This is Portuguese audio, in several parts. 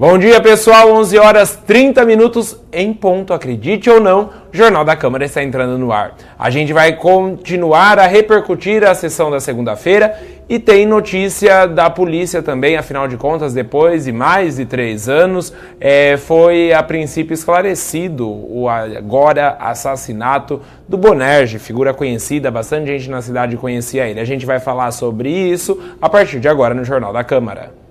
Bom dia, pessoal, 11 horas 30 minutos em ponto, acredite ou não, o Jornal da Câmara está entrando no ar. A gente vai continuar a repercutir a sessão da segunda-feira e tem notícia da polícia também, afinal de contas, depois de mais de 3 anos, foi a princípio esclarecido o agora assassinato do Bonerge, figura conhecida, bastante gente na cidade conhecia ele. A gente vai falar sobre isso a partir de agora no Jornal da Câmara.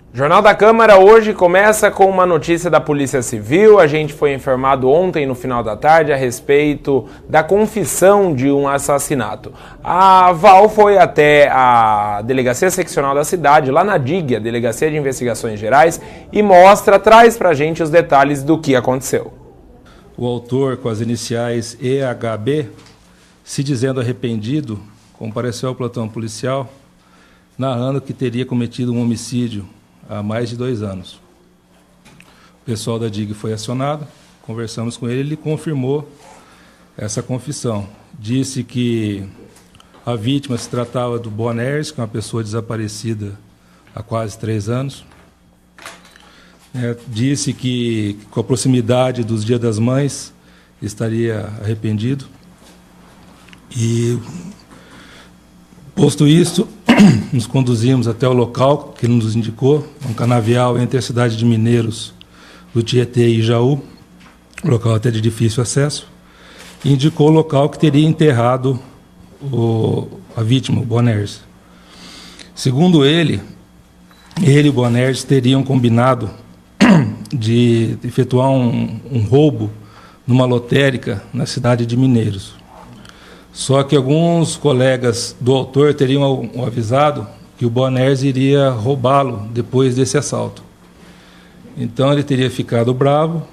O Jornal da Câmara hoje começa com uma notícia da Polícia Civil. A gente foi informado ontem, no final da tarde, a respeito da confissão de um assassinato. A Val foi até a Delegacia Seccional da cidade, lá na DIG, a Delegacia de Investigações Gerais, e traz pra gente os detalhes do que aconteceu. O autor, com as iniciais EHB, se dizendo arrependido, compareceu ao plantão policial, narrando que teria cometido um homicídio há mais de 2 anos. O pessoal da DIG foi acionado, conversamos com ele, ele confirmou essa confissão. Disse que a vítima se tratava do Bonerge, que é uma pessoa desaparecida há quase 3 anos. Disse que, com a proximidade dos Dia das Mães, estaria arrependido. E, posto isso, nos conduzimos até o local que ele nos indicou, um canavial entre a cidade de Mineiros, do Tietê e Jaú, local até de difícil acesso, e indicou o local que teria enterrado a vítima, o Bonerge. Segundo ele e o Bonerge teriam combinado de efetuar um roubo numa lotérica na cidade de Mineiros. Só que alguns colegas do autor teriam avisado que o Bonerge iria roubá-lo depois desse assalto. Então ele teria ficado bravo.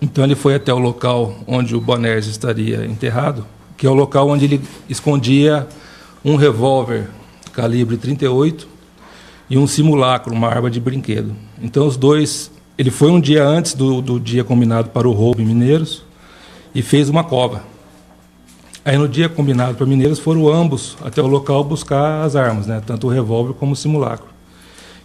Então ele foi até o local onde o Bonerge estaria enterrado, que é o local onde ele escondia um revólver calibre 38 e um simulacro, uma arma de brinquedo. Então os dois, ele foi um dia antes do dia combinado para o roubo em Mineiros e fez uma cova. Aí, no dia combinado para Mineiros, foram ambos até o local buscar as armas, tanto o revólver como o simulacro.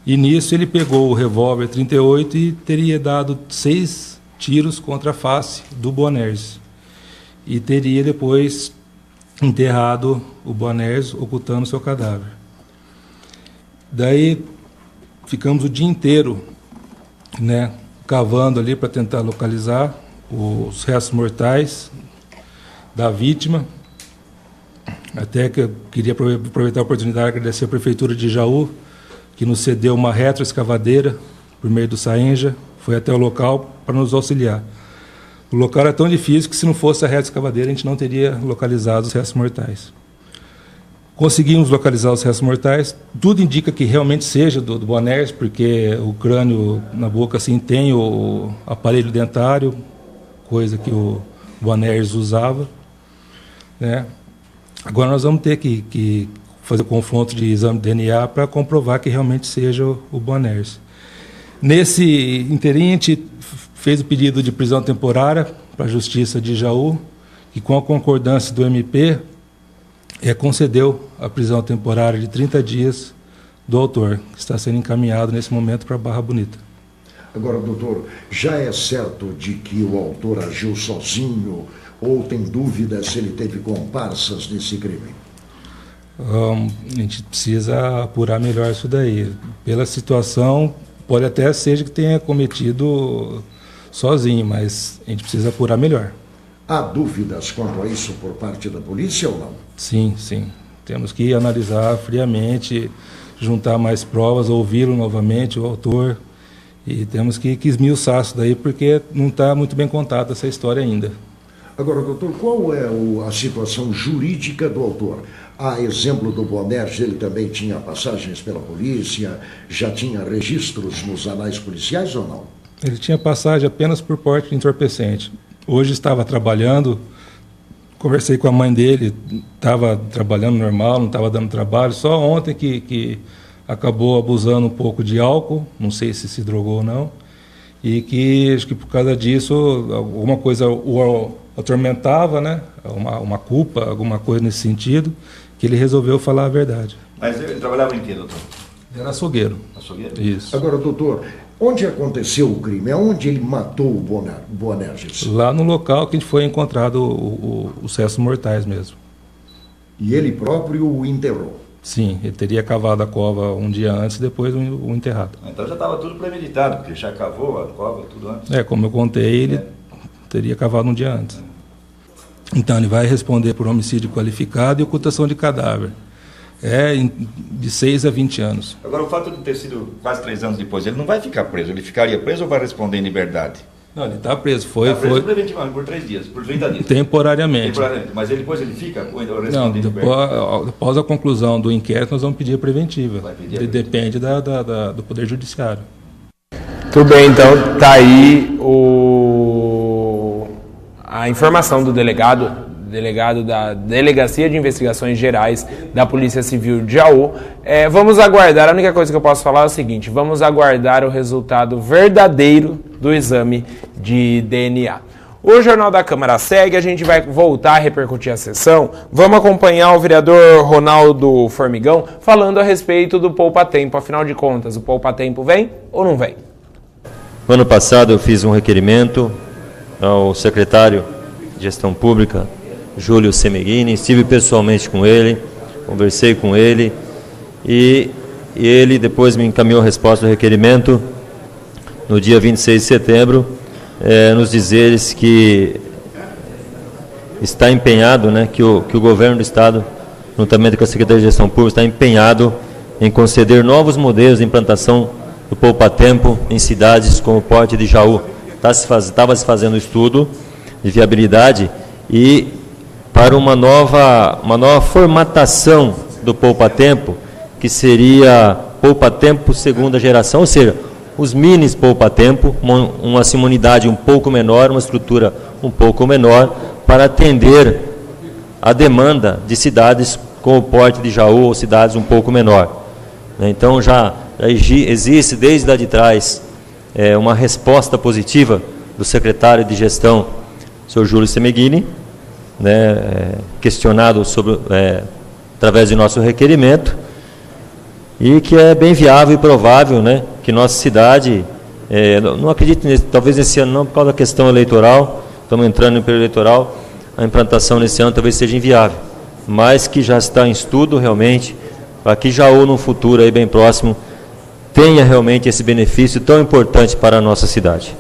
E nisso ele pegou o revólver 38 e teria dado 6 tiros contra a face do Bonerge. E teria depois enterrado o Bonerge, ocultando seu cadáver. Daí ficamos o dia inteiro cavando ali para tentar localizar os restos mortais da vítima. Até que eu queria aproveitar a oportunidade de agradecer a Prefeitura de Jaú, que nos cedeu uma retroescavadeira por meio do Saenja, foi até o local para nos auxiliar. O local era tão difícil que, se não fosse a retroescavadeira, a gente não teria localizado os restos mortais. Conseguimos localizar os restos mortais, tudo indica que realmente seja do Bonerge, porque o crânio na boca assim, tem o aparelho dentário, coisa que o Bonerge usava. Agora nós vamos ter que fazer o confronto de exame de DNA para comprovar que realmente seja o Bonerge. Nesse interim, a gente fez o pedido de prisão temporária para a Justiça de Jaú, e com a concordância do MP, concedeu a prisão temporária de 30 dias do autor, que está sendo encaminhado nesse momento para Barra Bonita. Agora, doutor, já é certo de que o autor agiu sozinho ou tem dúvida se ele teve comparsas nesse crime? A gente precisa apurar melhor isso daí. Pela situação, pode até ser que tenha cometido sozinho, mas a gente precisa apurar melhor. Há dúvidas quanto a isso por parte da polícia ou não? Sim. Temos que analisar friamente, juntar mais provas, ouvi-lo novamente, o autor, e temos que esmiuçar isso daí, porque não está muito bem contada essa história ainda. Agora, doutor, qual é a situação jurídica do autor? A exemplo do Bonerge, ele também tinha passagens pela polícia, já tinha registros nos anais policiais ou não? Ele tinha passagem apenas por porte de entorpecente. Hoje estava trabalhando, conversei com a mãe dele, estava trabalhando normal, não estava dando trabalho, só ontem que acabou abusando um pouco de álcool, não sei se drogou ou não, e que acho que por causa disso alguma coisa o atormentava, né? Uma culpa, alguma coisa nesse sentido, que ele resolveu falar a verdade. Mas ele trabalhava em quê, doutor? Era açougueiro. Açougueiro? Isso. Agora, doutor, onde aconteceu o crime? Onde ele matou o Boanerges? Lá no local que foi encontrado os restos mortais mesmo. E ele próprio o enterrou? Sim, ele teria cavado a cova um dia antes e depois o enterrado. Então já estava tudo premeditado, porque já cavou a cova, tudo antes. Como eu contei, ele teria cavado um dia antes. Então ele vai responder por homicídio qualificado e ocultação de cadáver. De 6 a 20 anos. Agora, o fato de ter sido quase 3 anos depois, ele não vai ficar preso? Ele ficaria preso ou vai responder em liberdade? Não, ele está preso. Foi preventivamente, por 3 dias, por 30 dias. Temporariamente. Mas depois ele fica ou responde não, em liberdade? Após a conclusão do inquérito, nós vamos pedir a preventiva. Depende do Poder Judiciário. Tudo bem, então tá aí a informação do delegado da Delegacia de Investigações Gerais da Polícia Civil de Jaú. Vamos aguardar, a única coisa que eu posso falar é o seguinte, vamos aguardar o resultado verdadeiro do exame de DNA. O Jornal da Câmara segue, a gente vai voltar a repercutir a sessão. Vamos acompanhar o vereador Ronaldo Formigão falando a respeito do poupa-tempo. Afinal de contas, o poupa-tempo vem ou não vem? No ano passado eu fiz um requerimento ao secretário de Gestão Pública, Júlio Semeghini, estive pessoalmente com ele, conversei com ele e ele depois me encaminhou a resposta do requerimento no dia 26 de setembro, nos dizeres que está empenhado, que o governo do Estado, juntamente com a Secretaria de Gestão Pública, está empenhado em conceder novos modelos de implantação do poupa-tempo em cidades como o Porte de Jaú. Estava se fazendo estudo de viabilidade e para uma nova formatação do poupa-tempo, que seria poupa-tempo segunda geração, ou seja, os minis poupa-tempo, uma unidade um pouco menor, uma estrutura um pouco menor, para atender a demanda de cidades com o Porte de Jaú ou cidades um pouco menor. Então já existe desde lá de trás uma resposta positiva do secretário de Gestão, Sr. Júlio Semeghini, questionado através de nosso requerimento, e que é bem viável e provável que nossa cidade, não acredito talvez nesse ano não, por causa da questão eleitoral, estamos entrando no período eleitoral, a implantação nesse ano talvez seja inviável, mas que já está em estudo realmente, para que Jaú no futuro aí bem próximo tenha realmente esse benefício tão importante para a nossa cidade.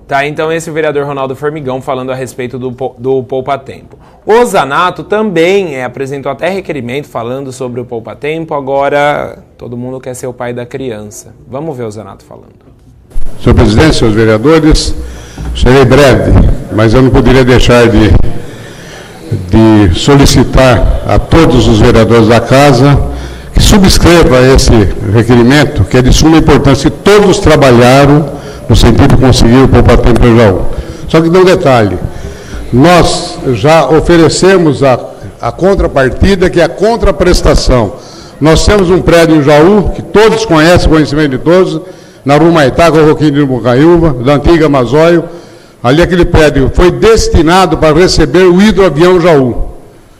Tá, então esse é o vereador Ronaldo Formigão falando a respeito do poupa-tempo. O Zanato também apresentou até requerimento falando sobre o poupa-tempo, agora todo mundo quer ser o pai da criança. Vamos ver o Zanato falando. Senhor presidente, senhores vereadores, serei breve, mas eu não poderia deixar de solicitar a todos os vereadores da casa que subscreva esse requerimento, que é de suma importância, que todos trabalharam no sentido de conseguir o poupa-tempo para Jaú. Só que dá um detalhe, nós já oferecemos a contrapartida, que é a contraprestação. Nós temos um prédio em Jaú, que todos conhecem, conhecimento de todos, na Rua Maitá, com o Roquinho de Bocaiúva, da antiga Mazóio. Ali aquele prédio foi destinado para receber o hidroavião Jaú.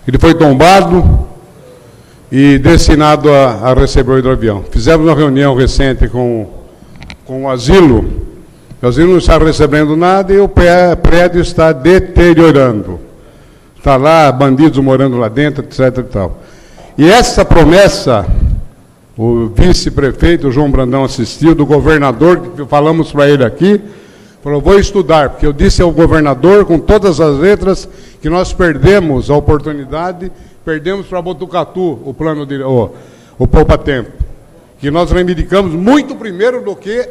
Ele foi tombado e destinado a receber o hidroavião. Fizemos uma reunião recente com o asilo. O asilo não está recebendo nada e o prédio está deteriorando. Está lá, bandidos morando lá dentro, etc. E tal. E essa promessa, o vice-prefeito João Brandão assistiu, do governador, que falamos para ele aqui, falou, vou estudar, porque eu disse ao governador, com todas as letras, que nós perdemos a oportunidade, perdemos para Botucatu o plano de o poupa-tempo, que nós reivindicamos muito primeiro do que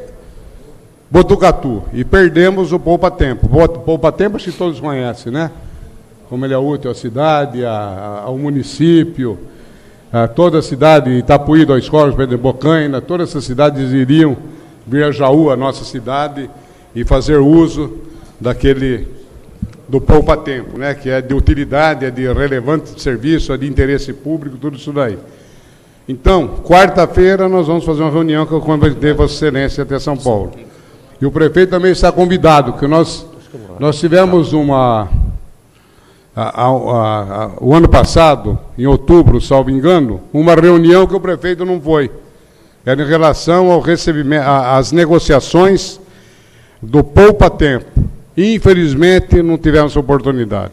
Botucatu, e perdemos o poupa-tempo. Poupa-tempo acho que todos conhecem, né? Como ele é útil à cidade, ao município, a toda a cidade, Itapuí, Dois Corvos, Pedro de Bocaina, todas essas cidades iriam vir a Jaú, a nossa cidade, e fazer uso do poupa-tempo, né? Que é de utilidade, é de relevante serviço, é de interesse público, tudo isso daí. Então, quarta-feira nós vamos fazer uma reunião que eu convidei Vossa Excelência até São Paulo. E o prefeito também está convidado, porque nós tivemos o ano passado, em outubro, salvo engano, uma reunião que o prefeito não foi. Era em relação ao recebimento, às negociações do poupa-tempo. Infelizmente, não tivemos oportunidade.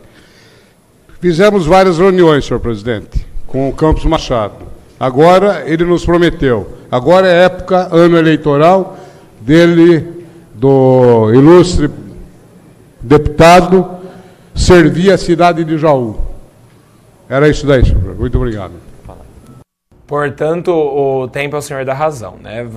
Fizemos várias reuniões, senhor presidente, com o Campos Machado. Agora, ele nos prometeu. Agora é época, ano eleitoral, dele, do ilustre deputado, servir a cidade de Jaú. Era isso daí, senhor. Muito obrigado. Portanto, o tempo é o senhor da razão, né?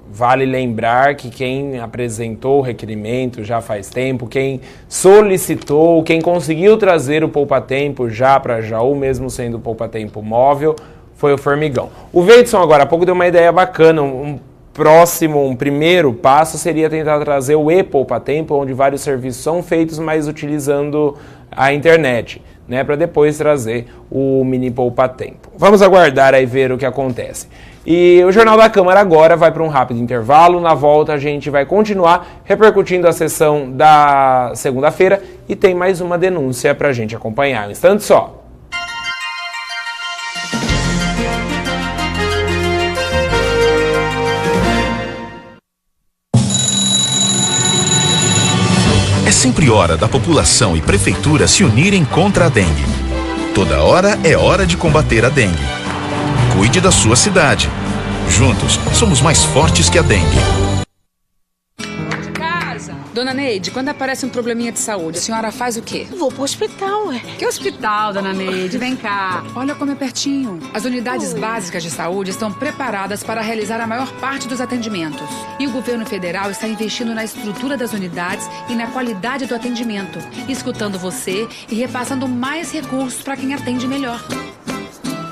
Vale lembrar que quem apresentou o requerimento já faz tempo, quem solicitou, quem conseguiu trazer o poupa-tempo já para Jaú, mesmo sendo poupa-tempo móvel, foi o Formigão. O Veidson agora há pouco deu uma ideia bacana, um primeiro passo seria tentar trazer o e-poupa-tempo, onde vários serviços são feitos, mas utilizando a internet, né, para depois trazer o mini poupa-tempo. Vamos aguardar aí ver o que acontece. E o Jornal da Câmara agora vai para um rápido intervalo. Na volta a gente vai continuar repercutindo a sessão da segunda-feira e tem mais uma denúncia para a gente acompanhar. Um instante só. É sempre hora da população e prefeitura se unirem contra a dengue. Toda hora é hora de combater a dengue. Cuide da sua cidade. Juntos, somos mais fortes que a dengue. Dona Neide, quando aparece um probleminha de saúde, a senhora faz o quê? Vou pro hospital, ué. Que hospital, Dona Neide? Vem cá. Olha como é pertinho. As unidades básicas de saúde estão preparadas para realizar a maior parte dos atendimentos. E o governo federal está investindo na estrutura das unidades e na qualidade do atendimento, escutando você e repassando mais recursos para quem atende melhor.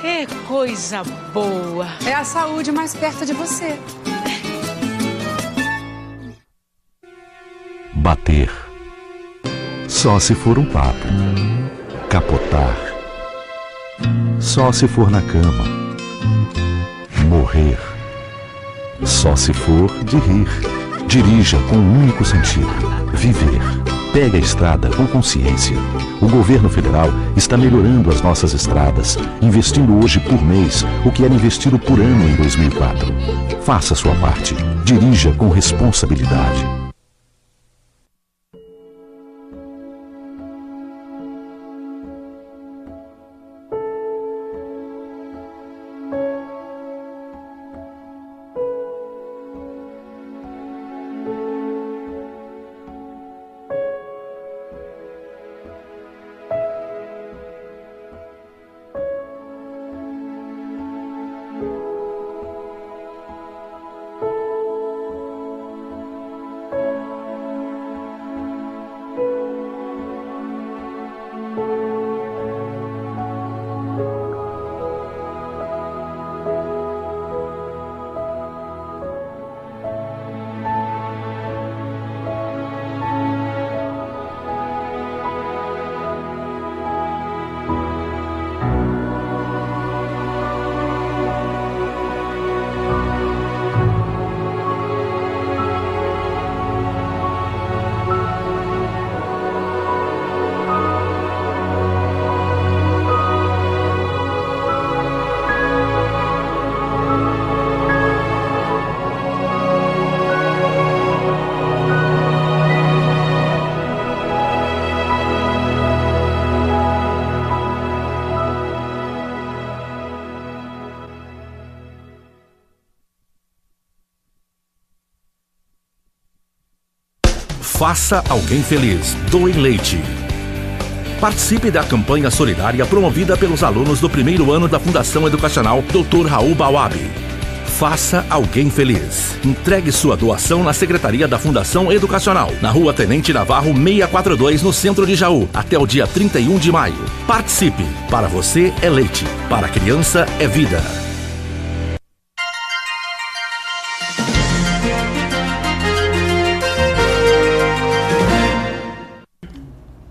É coisa boa. É a saúde mais perto de você. Bater. Só se for um papo. Capotar. Só se for na cama. Morrer. Só se for de rir. Dirija com um único sentido: viver. Pegue a estrada com consciência. O governo federal está melhorando as nossas estradas, investindo hoje por mês o que era investido por ano em 2004. Faça a sua parte. Dirija com responsabilidade. Faça alguém feliz. Doe leite. Participe da campanha solidária promovida pelos alunos do primeiro ano da Fundação Educacional Dr. Raul Bawabe. Faça alguém feliz. Entregue sua doação na Secretaria da Fundação Educacional, na Rua Tenente Navarro 642, no centro de Jaú, até o dia 31 de maio. Participe. Para você é leite. Para a criança é vida.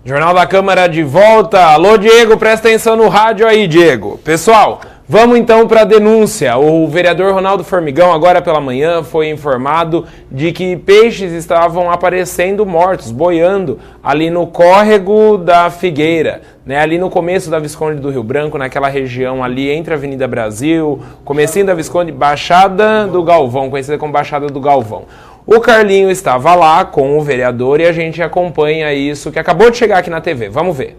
Jornal da Câmara de volta. Alô, Diego, presta atenção no rádio aí, Diego. Pessoal, Vamos então para a denúncia. O vereador Ronaldo Formigão, agora pela manhã, foi informado de que peixes estavam aparecendo mortos, boiando ali no córrego da Figueira, né? Ali no começo da Visconde do Rio Branco, naquela região ali entre a Avenida Brasil, comecinho da Visconde, Baixada do Galvão, conhecida como Baixada do Galvão. O Carlinho estava lá com o vereador e a gente acompanha isso que acabou de chegar aqui na TV. Vamos ver.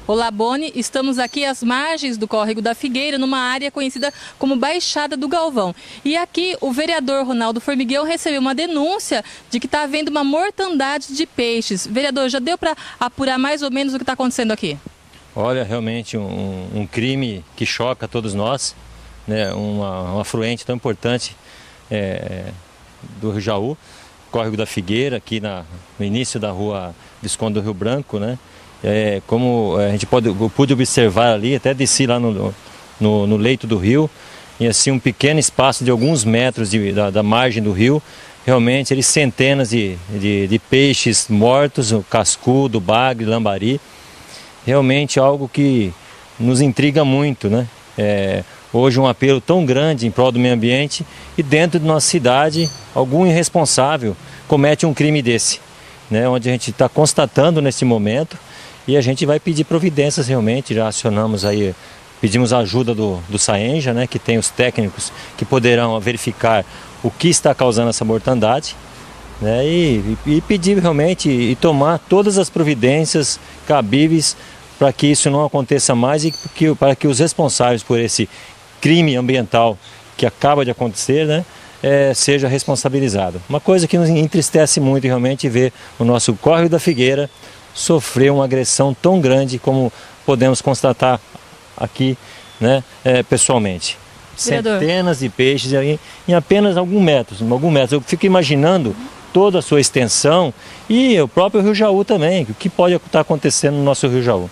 Olá, Boni. Estamos aqui às margens do córrego da Figueira, numa área conhecida como Baixada do Galvão. E aqui o vereador Ronaldo Formigão recebeu uma denúncia de que está havendo uma mortandade de peixes. Vereador, já deu para apurar mais ou menos o que está acontecendo aqui? Olha, realmente um crime que choca todos nós, né? Um afluente tão importante do Rio Jaú, córrego da Figueira, aqui no início da rua Visconde do Rio Branco, né? Como a gente pude observar ali, até desci lá no leito do rio, e assim um pequeno espaço de alguns metros da margem do rio, realmente eles centenas de peixes mortos, o cascudo, bagre, lambari, realmente algo que nos intriga muito, né? Hoje um apelo tão grande em prol do meio ambiente e dentro de nossa cidade algum irresponsável comete um crime desse, né? Onde a gente está constatando nesse momento. E a gente vai pedir providências realmente, já acionamos aí, pedimos a ajuda do SAENJA, né, que tem os técnicos que poderão verificar o que está causando essa mortandade, né, e pedir realmente e tomar todas as providências cabíveis para que isso não aconteça mais e para que os responsáveis por esse crime ambiental que acaba de acontecer, né, seja responsabilizado. Uma coisa que nos entristece muito realmente ver o nosso córrego da Figueira sofreu uma agressão tão grande como podemos constatar aqui, né, pessoalmente. Vereador. Centenas de peixes em apenas alguns metros. Eu fico imaginando toda a sua extensão e o próprio Rio Jaú também, o que pode estar acontecendo no nosso Rio Jaú.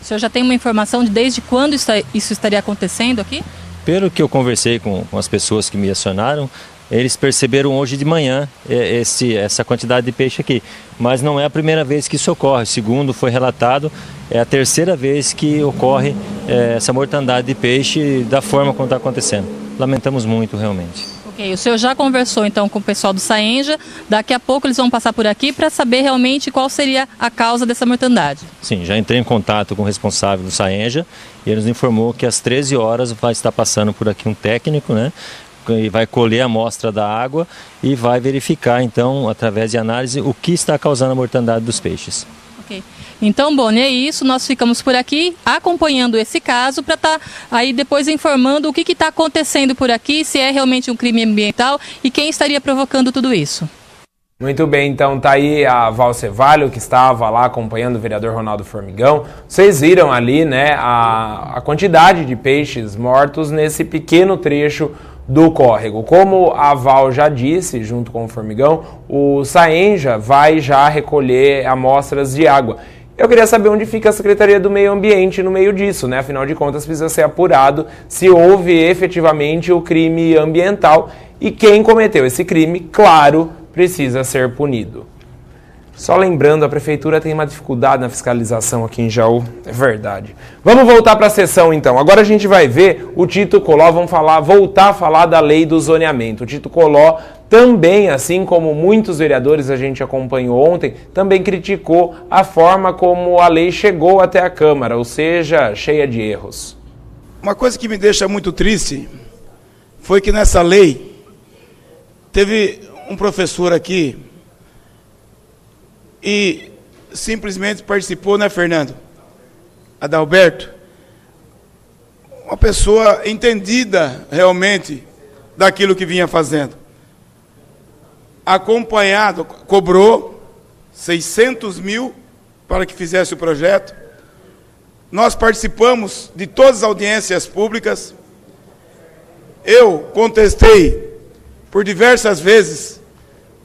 O senhor já tem uma informação de desde quando isso estaria acontecendo aqui? Pelo que eu conversei com as pessoas que me acionaram, eles perceberam hoje de manhã essa quantidade de peixe aqui. Mas não é a primeira vez que isso ocorre. Segundo foi relatado, é a terceira vez que ocorre essa mortandade de peixe da forma como está acontecendo. Lamentamos muito, realmente. Ok, o senhor já conversou então com o pessoal do SAENJA. Daqui a pouco eles vão passar por aqui para saber realmente qual seria a causa dessa mortandade. Sim, já entrei em contato com o responsável do SAENJA e ele nos informou que às 13 horas vai estar passando por aqui um técnico, né? E vai colher a amostra da água e vai verificar, então, através de análise, o que está causando a mortandade dos peixes. Ok. Então, Boni, é isso. Nós ficamos por aqui acompanhando esse caso para estar aí depois informando o que está acontecendo por aqui, se é realmente um crime ambiental e quem estaria provocando tudo isso. Muito bem, então tá aí a Val Cevalho, que estava lá acompanhando o vereador Ronaldo Formigão. Vocês viram ali, né, a quantidade de peixes mortos nesse pequeno trecho do córrego. Como a Val já disse, junto com o Formigão, o SAENJA vai já recolher amostras de água. Eu queria saber onde fica a Secretaria do Meio Ambiente no meio disso, né? Afinal de contas, precisa ser apurado se houve efetivamente o crime ambiental e quem cometeu esse crime, claro, precisa ser punido. Só lembrando, a Prefeitura tem uma dificuldade na fiscalização aqui em Jaú, é verdade. Vamos voltar para a sessão então. Agora a gente vai ver o Tito Coló, voltar a falar da lei do zoneamento. O Tito Coló também, assim como muitos vereadores a gente acompanhou ontem, também criticou a forma como a lei chegou até a Câmara, ou seja, cheia de erros. Uma coisa que me deixa muito triste foi que nessa lei teve um professor aqui e simplesmente participou, né, Fernando? Adalberto, uma pessoa entendida realmente daquilo que vinha fazendo. Acompanhado, cobrou 600 mil para que fizesse o projeto. Nós participamos de todas as audiências públicas. Eu contestei por diversas vezes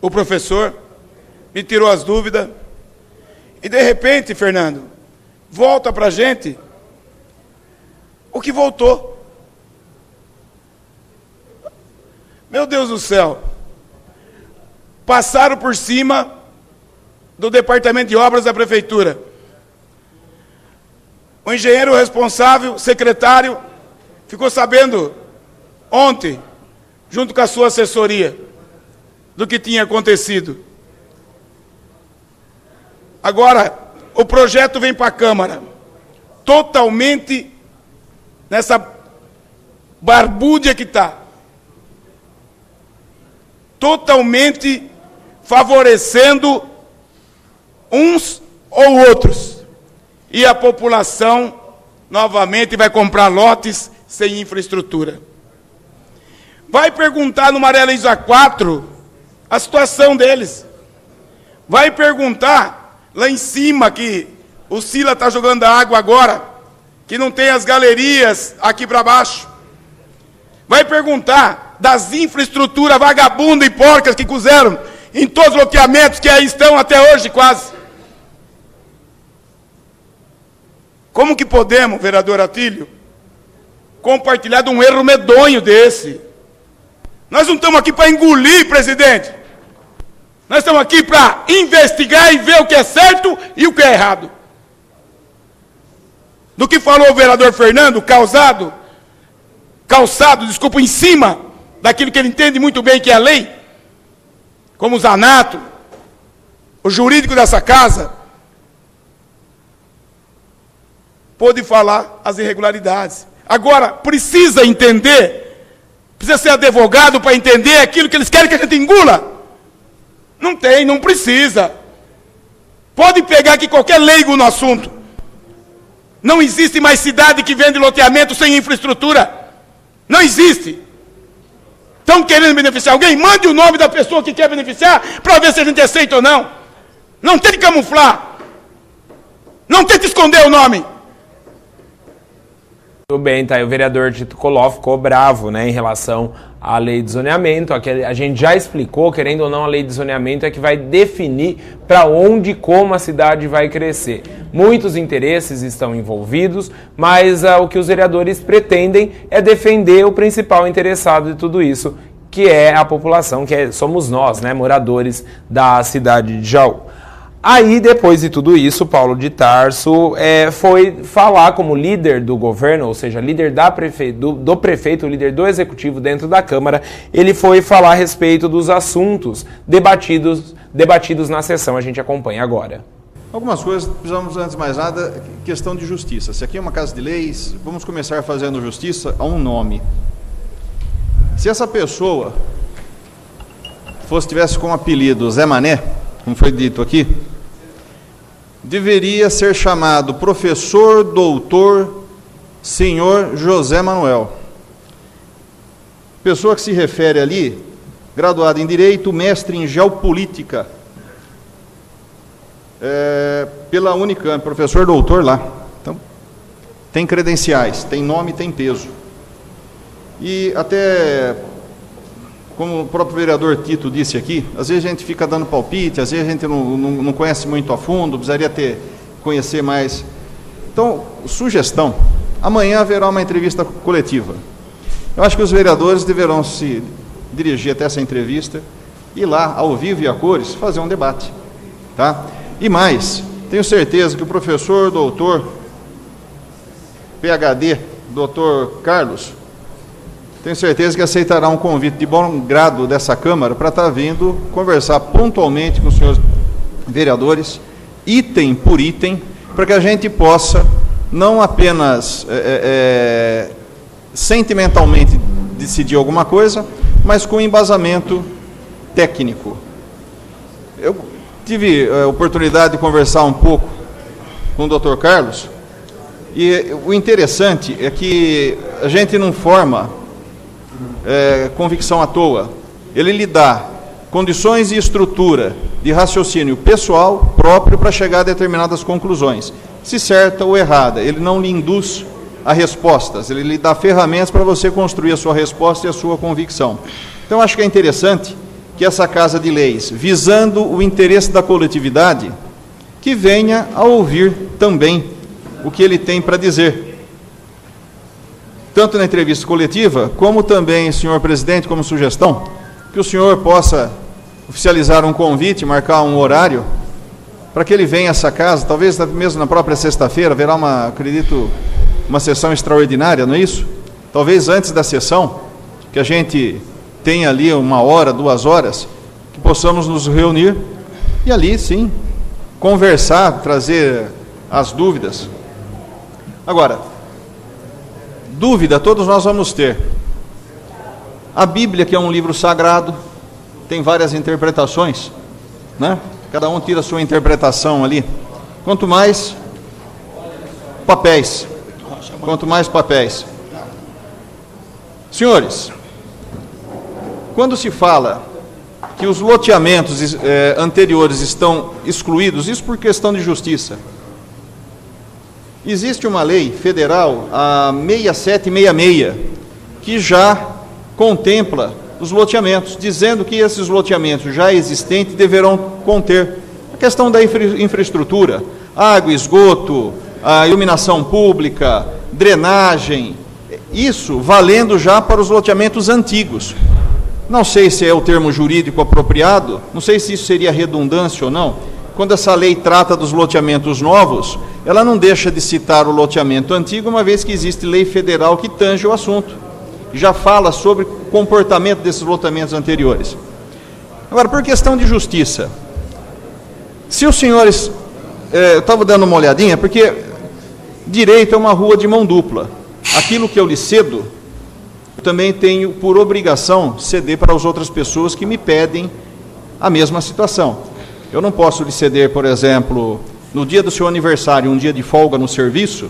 o professor, me tirou as dúvidas, e de repente, Fernando, volta para a gente o que voltou. Meu Deus do céu, passaram por cima do departamento de obras da prefeitura. O engenheiro responsável, secretário, ficou sabendo ontem, junto com a sua assessoria, do que tinha acontecido. Agora, o projeto vem para a Câmara, totalmente nessa barbúdia que está. Totalmente favorecendo uns ou outros. E a população, novamente, vai comprar lotes sem infraestrutura. Vai perguntar no Maria Luísa 4 a situação deles. Vai perguntar lá em cima, que o Sila está jogando água agora, que não tem as galerias aqui para baixo. Vai perguntar das infraestruturas vagabundas e porcas que puseram em todos os loteamentos que aí estão até hoje quase. Como que podemos, vereador Atílio, compartilhar de um erro medonho desse? Nós não estamos aqui para engolir, presidente. Nós estamos aqui para investigar e ver o que é certo e o que é errado. Do que falou o vereador Fernando, calçado, em cima daquilo que ele entende muito bem que é a lei, como o Zanato, o jurídico dessa casa, pôde falar as irregularidades. Agora, precisa entender, precisa ser advogado para entender aquilo que eles querem que a gente engula. Não tem, não precisa. Pode pegar aqui qualquer leigo no assunto. Não existe mais cidade que vende loteamento sem infraestrutura. Não existe. Estão querendo beneficiar alguém? Mande o nome da pessoa que quer beneficiar para ver se a gente aceita ou não. Não tente camuflar. Não tente esconder o nome. Tudo bem, tá aí o vereador Tito Coló ficou bravo, né, em relação à lei de zoneamento. A gente já explicou, querendo ou não, a lei de zoneamento é que vai definir para onde e como a cidade vai crescer. Muitos interesses estão envolvidos, mas o que os vereadores pretendem é defender o principal interessado de tudo isso, que é a população, somos nós, né, moradores da cidade de Jaú. Aí, depois de tudo isso, Paulo de Tarso foi falar como líder do governo, ou seja, líder do prefeito, líder do executivo dentro da Câmara. Ele foi falar a respeito dos assuntos debatidos na sessão. A gente acompanha agora. Algumas coisas, precisamos, antes de mais nada, questão de justiça. Se aqui é uma casa de leis, vamos começar fazendo justiça a um nome. Se essa pessoa tivesse como apelido Zé Mané, como foi dito aqui, deveria ser chamado professor, doutor, senhor José Manuel. Pessoa que se refere ali, graduado em Direito, mestre em Geopolítica, pela Unicamp, professor doutor lá. Então, tem credenciais, tem nome, tem peso. E até, como o próprio vereador Tito disse aqui, às vezes a gente fica dando palpite, às vezes a gente não conhece muito a fundo, precisaria conhecer mais. Então, sugestão, amanhã haverá uma entrevista coletiva. Eu acho que os vereadores deverão se dirigir até essa entrevista e lá, ao vivo e a cores, fazer um debate. Tá? E mais, tenho certeza que o professor, doutor, PhD, doutor Carlos, tenho certeza que aceitará um convite de bom grado dessa Câmara para estar vindo conversar pontualmente com os senhores vereadores, item por item, para que a gente possa, não apenas sentimentalmente decidir alguma coisa, mas com embasamento técnico. Eu tive a oportunidade de conversar um pouco com o Dr. Carlos, e o interessante é que a gente não forma convicção à toa. Ele lhe dá condições e estrutura de raciocínio pessoal próprio para chegar a determinadas conclusões. Se certa ou errada, ele não lhe induz a respostas, ele lhe dá ferramentas para você construir a sua resposta e a sua convicção. Então, acho que é interessante que essa Casa de Leis, visando o interesse da coletividade, que venha a ouvir também o que ele tem para dizer. Tanto na entrevista coletiva, como também, senhor presidente, como sugestão, que o senhor possa oficializar um convite, marcar um horário, para que ele venha a essa casa, talvez mesmo na própria sexta-feira, haverá acredito, uma sessão extraordinária, não é isso? talvez antes da sessão, que a gente tenha ali 1 hora, 2 horas, que possamos nos reunir e ali, sim, conversar, trazer as dúvidas. Agora, dúvida todos nós vamos ter. A Bíblia, que é um livro sagrado, tem várias interpretações, né? Cada um tira a sua interpretação ali. Quanto mais papéis. Senhores, quando se fala que os loteamentos anteriores estão excluídos, isso por questão de justiça. Existe uma lei federal, a 6766, que já contempla os loteamentos, dizendo que esses loteamentos já existentes deverão conter a questão da infraestrutura, água, esgoto, a iluminação pública, drenagem, isso valendo já para os loteamentos antigos. Não sei se é o termo jurídico apropriado, não sei se isso seria redundância ou não. Quando essa lei trata dos loteamentos novos, ela não deixa de citar o loteamento antigo, uma vez que existe lei federal que tange o assunto, já fala sobre o comportamento desses loteamentos anteriores. Agora, por questão de justiça, se os senhores, eu estava dando uma olhadinha, porque direito é uma rua de mão dupla. Aquilo que eu lhe cedo, eu também tenho por obrigação ceder para as outras pessoas que me pedem a mesma situação. Eu não posso lhe ceder, por exemplo, no dia do seu aniversário, um dia de folga no serviço.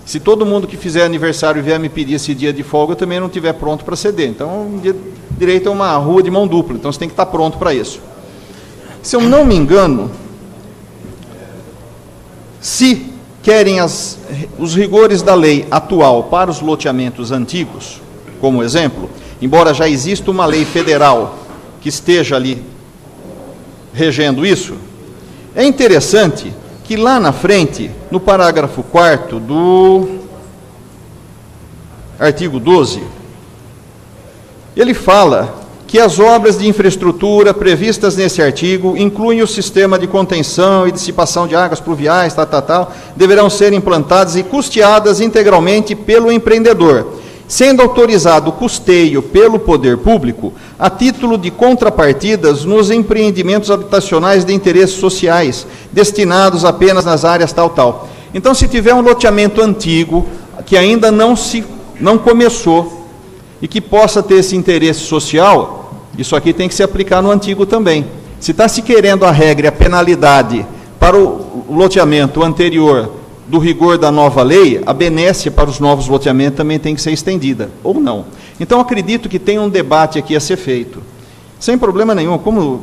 Se todo mundo que fizer aniversário vier me pedir esse dia de folga, eu também não estiver pronto para ceder. Então, direito é uma rua de mão dupla, então você tem que estar pronto para isso. Se eu não me engano, se querem os rigores da lei atual para os loteamentos antigos, como exemplo, embora já exista uma lei federal que esteja ali regendo isso, é interessante que lá na frente, no parágrafo 4º do artigo 12, ele fala que as obras de infraestrutura previstas nesse artigo incluem o sistema de contenção e dissipação de águas pluviais, deverão ser implantadas e custeadas integralmente pelo empreendedor, sendo autorizado o custeio pelo poder público a título de contrapartidas nos empreendimentos habitacionais de interesses sociais, destinados apenas nas áreas tal. Então, se tiver um loteamento antigo, que ainda não começou, e que possa ter esse interesse social, isso aqui tem que se aplicar no antigo também. Se está se querendo a regra e a penalidade para o loteamento anterior do rigor da nova lei, a benécia para os novos loteamentos também tem que ser estendida, ou não. Então, acredito que tem um debate aqui a ser feito, sem problema nenhum. Como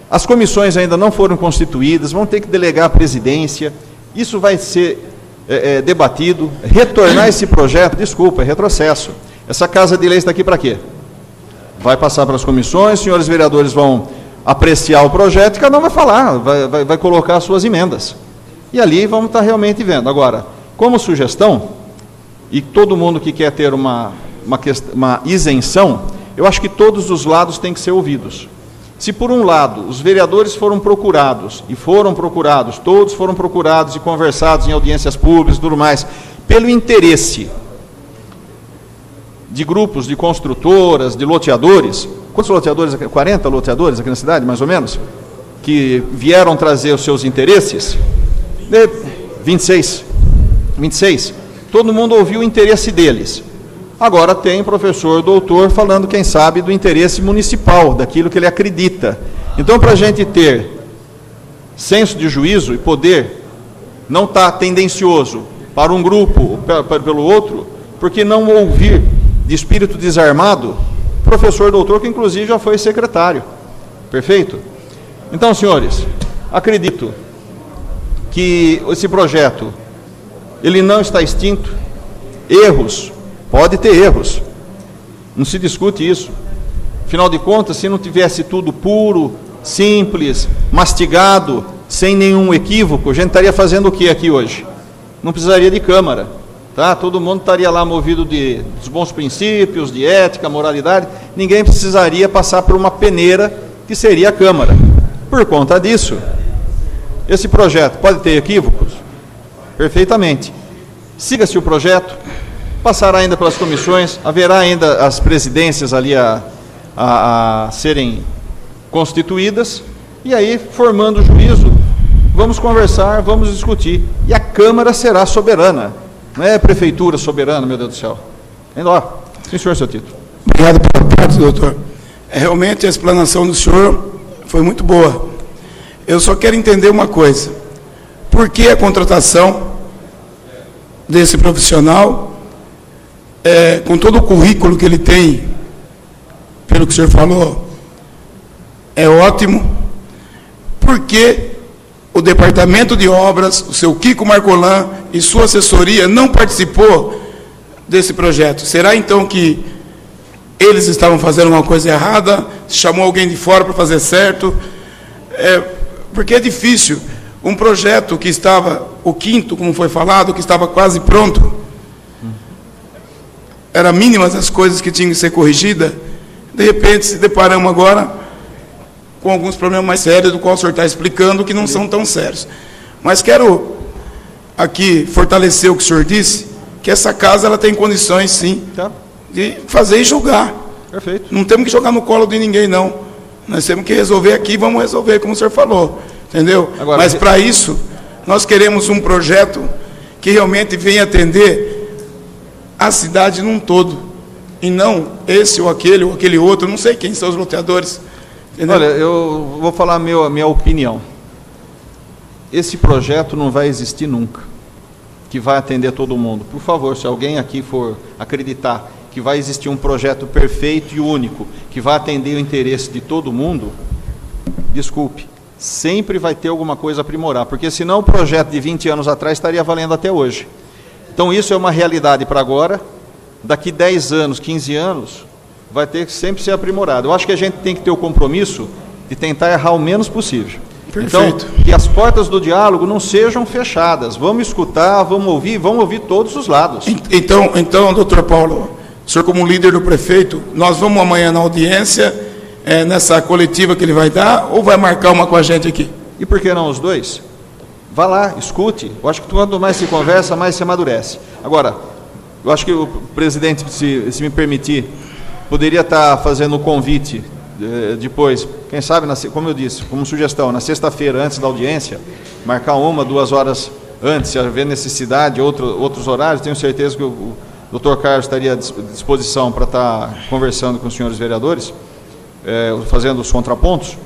as comissões ainda não foram constituídas, vão ter que delegar a presidência, isso vai ser debatido, retornar esse projeto, desculpa, é retrocesso. Essa Casa de Leis está aqui para quê? Vai passar para as comissões, os senhores vereadores vão apreciar o projeto e cada um vai falar, vai colocar as suas emendas. E ali vamos estar realmente vendo. Agora, como sugestão, e todo mundo que quer ter uma isenção, eu acho que todos os lados têm que ser ouvidos. Se por um lado os vereadores foram procurados, todos foram procurados e conversados em audiências públicas e tudo mais, pelo interesse de grupos de construtoras, de loteadores, quantos loteadores? 40 loteadores aqui na cidade, mais ou menos, que vieram trazer os seus interesses, 26, todo mundo ouviu o interesse deles. Agora tem o professor doutor falando, quem sabe, do interesse municipal, daquilo que ele acredita. Então, para a gente ter senso de juízo e poder não estar tendencioso para um grupo ou pelo outro, porque não ouvir de espírito desarmado, professor doutor, que inclusive já foi secretário. Perfeito? Então, senhores, acredito que esse projeto, ele não está extinto. Erros, pode ter erros, não se discute isso. Afinal de contas, se não tivesse tudo puro, simples, mastigado, sem nenhum equívoco, a gente estaria fazendo o que aqui hoje? Não precisaria de Câmara. Tá? Todo mundo estaria lá movido dos bons princípios, de ética, moralidade, ninguém precisaria passar por uma peneira que seria a Câmara. Por conta disso, esse projeto pode ter equívocos? Perfeitamente. Siga-se o projeto, passará ainda pelas comissões, haverá ainda as presidências ali a serem constituídas, e aí, formando o juízo, vamos conversar, vamos discutir, e a Câmara será soberana, não é a Prefeitura soberana, meu Deus do céu. Ainda lá. Sim, senhor, seu título. Obrigado pela parte, doutor. Realmente a explanação do senhor foi muito boa. Eu só quero entender uma coisa. Por que a contratação desse profissional, com todo o currículo que ele tem, pelo que o senhor falou, é ótimo? Por que o Departamento de Obras, o seu Kiko Marcolan e sua assessoria não participou desse projeto? Será então que eles estavam fazendo uma coisa errada, chamou alguém de fora para fazer certo? Porque é difícil. Um projeto que estava, o quinto, como foi falado, que estava quase pronto, eram mínimas as coisas que tinham que ser corrigidas, de repente se deparamos agora com alguns problemas mais sérios, do qual o senhor está explicando, que não são tão sérios. Mas quero aqui fortalecer o que o senhor disse, que essa casa ela tem condições, sim, de fazer e julgar. Perfeito. Não temos que jogar no colo de ninguém, não. Nós temos que resolver aqui, vamos resolver, como o senhor falou. Entendeu? Agora, mas para isso, nós queremos um projeto que realmente venha atender a cidade num todo. E não esse ou aquele outro, não sei quem são os loteadores. Entendeu? Olha, eu vou falar a minha opinião. Esse projeto não vai existir nunca, que vai atender todo mundo. Por favor, se alguém aqui for acreditar que vai existir um projeto perfeito e único, que vai atender o interesse de todo mundo, desculpe, sempre vai ter alguma coisa a aprimorar, porque senão o projeto de 20 anos atrás estaria valendo até hoje. Então isso é uma realidade para agora, daqui 10 anos, 15 anos, vai ter que sempre ser aprimorado. Eu acho que a gente tem que ter o compromisso de tentar errar o menos possível. Perfeito. Então, que as portas do diálogo não sejam fechadas, vamos escutar, vamos ouvir todos os lados. Então, doutor Paulo, o senhor como líder do prefeito, nós vamos amanhã na audiência, nessa coletiva que ele vai dar, ou vai marcar uma com a gente aqui? E por que não os dois? Vá lá, escute. Eu acho que quanto mais se conversa, mais se amadurece. Agora, eu acho que o presidente, se me permitir, poderia estar fazendo o convite depois, quem sabe, como eu disse, como sugestão, na sexta-feira, antes da audiência, marcar 1, 2 horas antes, se haver necessidade, outros horários. Tenho certeza que o doutor Carlos estaria à disposição para estar conversando com os senhores vereadores, fazendo os contrapontos.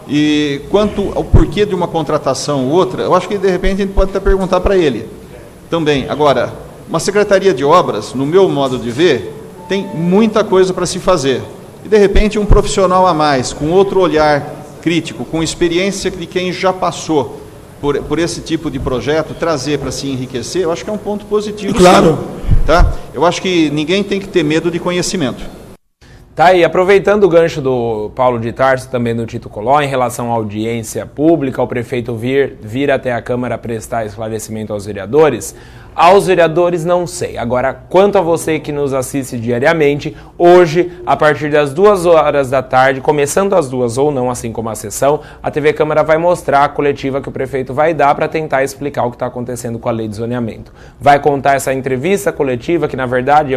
E quanto ao porquê de uma contratação ou outra, eu acho que de repente a gente pode até perguntar para ele também. Agora, uma secretaria de obras, no meu modo de ver, tem muita coisa para se fazer. E de repente um profissional a mais, com outro olhar crítico, com experiência de quem já passou por esse tipo de projeto, trazer para se enriquecer, eu acho que é um ponto positivo. Claro. Sim, tá? Eu acho que ninguém tem que ter medo de conhecimento. Tá, e aproveitando o gancho do Paulo de Tarso, também do Tito Coló, em relação à audiência pública, o prefeito vir até a Câmara prestar esclarecimento aos vereadores não sei. Agora, quanto a você que nos assiste diariamente, hoje, a partir das 2 horas da tarde, começando às 2 ou não, assim como a sessão, a TV Câmara vai mostrar a coletiva que o prefeito vai dar para tentar explicar o que está acontecendo com a lei de zoneamento. Vai contar essa entrevista coletiva, que na verdade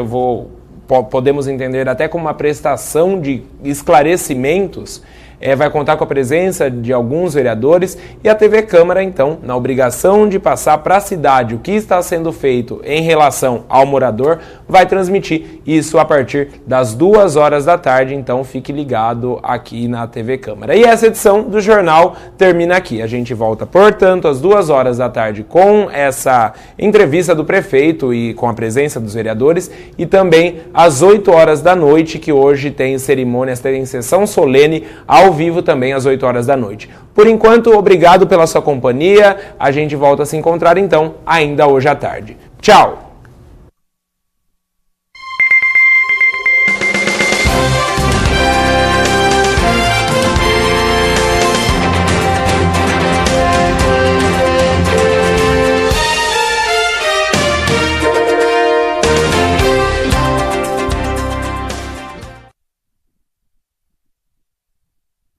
podemos entender até como uma prestação de esclarecimentos, vai contar com a presença de alguns vereadores, e a TV Câmara, então, na obrigação de passar para a cidade o que está sendo feito em relação ao morador, vai transmitir isso a partir das 2 horas da tarde, então fique ligado aqui na TV Câmara. E essa edição do jornal termina aqui. A gente volta, portanto, às 2 horas da tarde com essa entrevista do prefeito e com a presença dos vereadores, e também às 8 horas da noite, que hoje tem cerimônias, tem sessão solene ao vivo também às 8 horas da noite. Por enquanto, obrigado pela sua companhia. A gente volta a se encontrar então ainda hoje à tarde. Tchau!